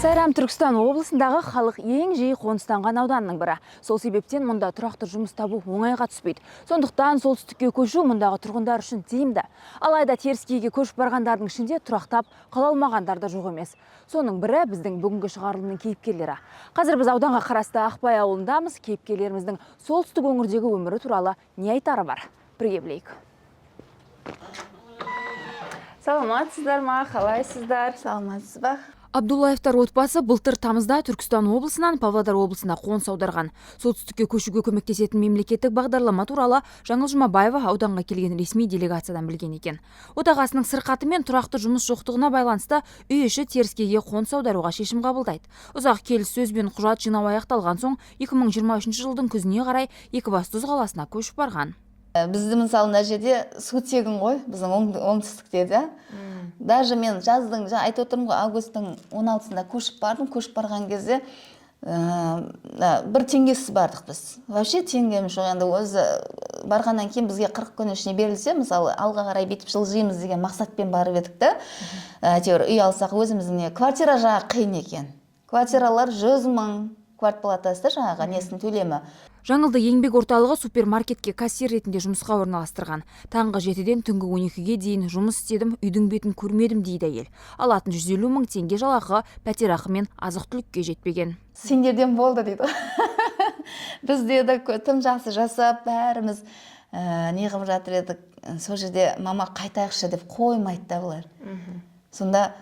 Сайрам Түркістан облысындағы халық ең жиі қоныстанған ауданның бірі. Сол себептен мұнда тұрақты жұмыс табу оңайға түспейді. Сондықтан солтүстікке көшу мұндағы тұрғындар үшін тиімді. Алайда теріскейге көшіп барғандардың ішінде тұрақтап қала алмағандар да жоқ емес. Соның бірі біздің бүгінгі шығарылымның кейіпкерлері. Қазір біз ауданға қарасты Ақбай ауылындамыз. Кейіпкерлеріміздің солтүстік өңірдегі өмірі туралы не айтары бар? Бірге білейік. Саламатсыздар ма? Қалайсыздар? Саламатсыз ба? Абдуллаевтар отбасы былтыр тамызда Түркістан облысынан Павлодар облысына қоныс аударған. Солтүстікке көшуге көмектесетін мемлекеттік бағдарлама туралы Жаңыл Жұмабаева ауданға келген ресми делегациядан білген екен. Отағасының сырқаты мен тұрақты жұмыс жоқтығына байланысты үй іші теріскейге қоныс аударуға шешім қабылдайды. Ұзақ келіссөз бен құжат жинау аяқталған соң 2023 жылдың күзіне қарай Екібастұз қаласына көшіп барған. Бізді мысалы мына жерде су тегін ғой, біздің оңтүстікте де. Даже мен жаздың, айтып отырмын ғой, августтың 16-сында көшіп бардым. Көшіп барған кезде бір теңгесіз бардық біз. Вообще теңгеміз жоқ. Енді өзі барғаннан кейін бізге 40 күн ішіне берілсе, мысалы алға қарай бетіп жылжимыз деген мақсатпен барып едік те. Әйтеуір үй алсақ өзіміздің квартира жағы қиын екен. Квартиралар 100 мың квартплатасы жаңағы несін төлемі. Жаңылды еңбек орталығы супермаркетке кассир ретінде жұмысқа орналастырған. Таңғы 7-ден түнгі 12-ге дейін жұмыс істедім, үйдің бетін көрмедім дейді әйел. Алатын 150 мың теңге жалақы, пәтерақы мен азық-түлікке жетпеген. Сендерден болды дейді. Біз деді тым жақсы жасап, бәріміз не қылып жатыр едік. Сол жерде мама қайтайықшы деп қоймайды да бұлар. Сонда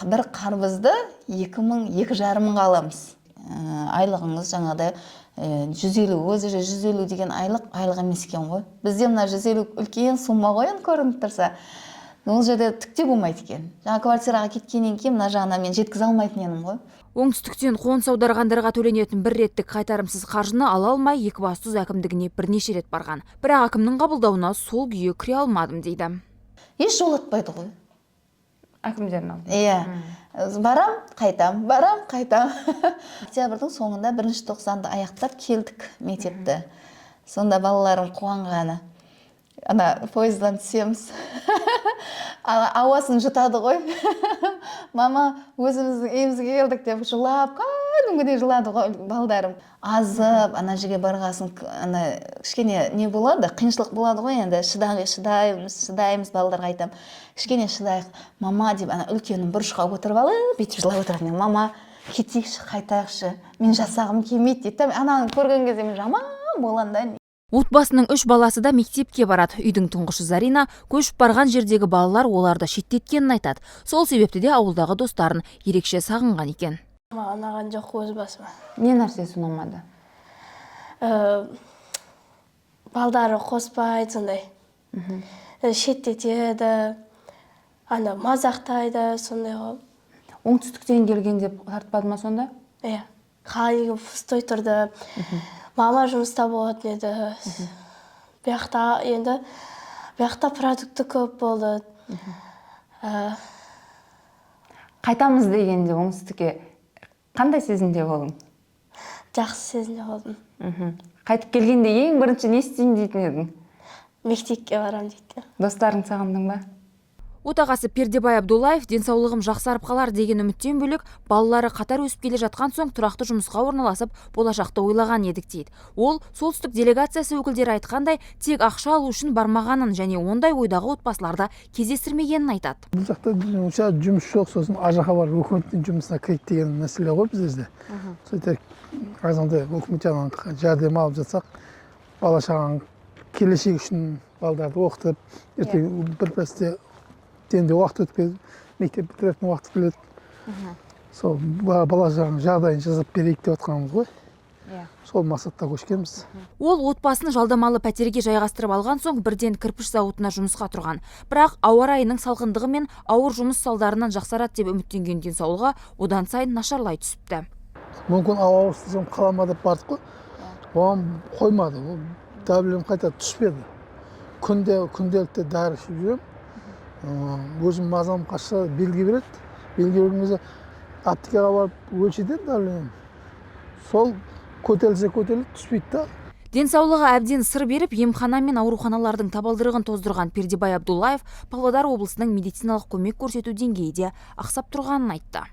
бір қарбызды 2,5 мыңға аламыз. Айлығыңыз жаңағыдай 150, өзі 150 деген айлық емес екен ғой. Бізде мына 150 үлкен сумма ғой, көрініп тұрса. Ол жерде түкте болмайды екен. Жаңа квартираға кеткеннен кейін мына жағына мен жеткізе алмайтын едім ғой. Оңтүстіктен қоныс аударғандарға төленетін бір реттік қайтарымсыз қаржыны ала алмай Екібастұз әкімдігіне бірнеше рет барған. Бірақ әкімнің қабылдауына сол күйі кіре алмадым дейді. Еш жолатпайды ғой. Әкімдердің алдында. Иә. Барам, қайтам. Октябрьдің соңында 1-тоқсанды аяқтап келдік мектепті. Сонда балаларым қуанғаны. Ана поездан түсеміз. Ауасын жұтады ғой. Мама, өзіміздің үйімізге келдік деп жылап, кәдімгідей жылады ғой балдарым. Азып, ана жерге барғасын, кішкене не болады, қиыншылық болады ғой, енді шыдаймыз балдарға айтам. Кішкене шыдайық. Мама деп, ана үлкенім бұрышқа отырып алып, бүйтіп жылап отырады. Мама, кетейікші, қайтайықшы. Мен жасағым келмейді дейді. Ананы көрген кезде мен жаман болғанда. Отбасының 3 баласы да мектепке барады. Үйдің тұңғышы Зарина көшіп барған жердегі балалар оларды шеттеткенін айтады. Сол себепті де ауылдағы достарын ерекше сағынған екен. Маған ұнаған жоқ өз басыма. Не нәрсесі ұнамады? Балдары қоспайды, сондай. Шеттетеді, мазақтайды, сондай ғой. Оңтүстіктен келген деп тартпады ма сонда? Иә. Қалай пустой тұрды. Мама жұмыста болатын еді. Бұяқта продукты көп болды. Қайтамыз дегенде оңтүстікке қандай сезімде болдың? Жақсы сезімде болдым. Қайтып келгенде ең бірінші не істеймін дейтін едің? Мектепке барам дейді. Достарың сағындың ба? Отағасы Пердебай Абдуллаев денсаулығым жақсарып қалар деген үміттен бөлек, балалары қатар өсіп келе жатқан соң тұрақты жұмысқа орналасып, болашақты ойлаған едік дейді. Ол солтүстік делегациясы өкілдері айтқандай, тек ақша алу үшін бармағанын және ондай ойдағы отбасыларда кездестірмегенін айтады. Бұл жақта жұмыс жоқ, сосын ажаға бар, өкіметтің жұмысына кірейік деген мәселе ғой бізде. Сөйтіп, қазанда өкімет жағынан жәрдем алып жатсақ, бала шағаның келешек үшін балдарды оқытып, ертең бір пәсте енді уақыт өтпеді, мектеп бітіретін уақыт келеді. Сол бала жағдайын жазып берейік деп отқанымыз ғой. Сол мақсатта көшкенбіз. Ол отбасын жалдамалы пәтерге жайғастырып алған соң бірден кірпіш зауытына жұмысқа тұрған. Бірақ ауа райының салқындығы мен ауыр жұмыс салдарынан жақсарады деп үміттенген денсаулығы одан сайын нашарлай түсіпті. Мүмкін ауа ауыстырсам қалама деп бардық қой. Оған қоймады. Дәбілем қайта түспеді. Күнделікті дәрі ішіп жүрем. Өзім мазам қашса белгі береді. Белгі берген кезде аптекаға барып өлшеден дәлем. Сол көтерілсе түспейді да. Денсаулығы әбден сыр беріп, емхана мен ауруханалардың табалдырығын тоздырған Пердебай Абдуллаев Павлодар облысының медициналық көмек көрсету деңгейі де ақсап тұрғанын айтты.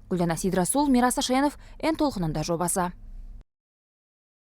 Гүлдана Сидрасул, Мирас Ашенов, Н толқынында жобасы.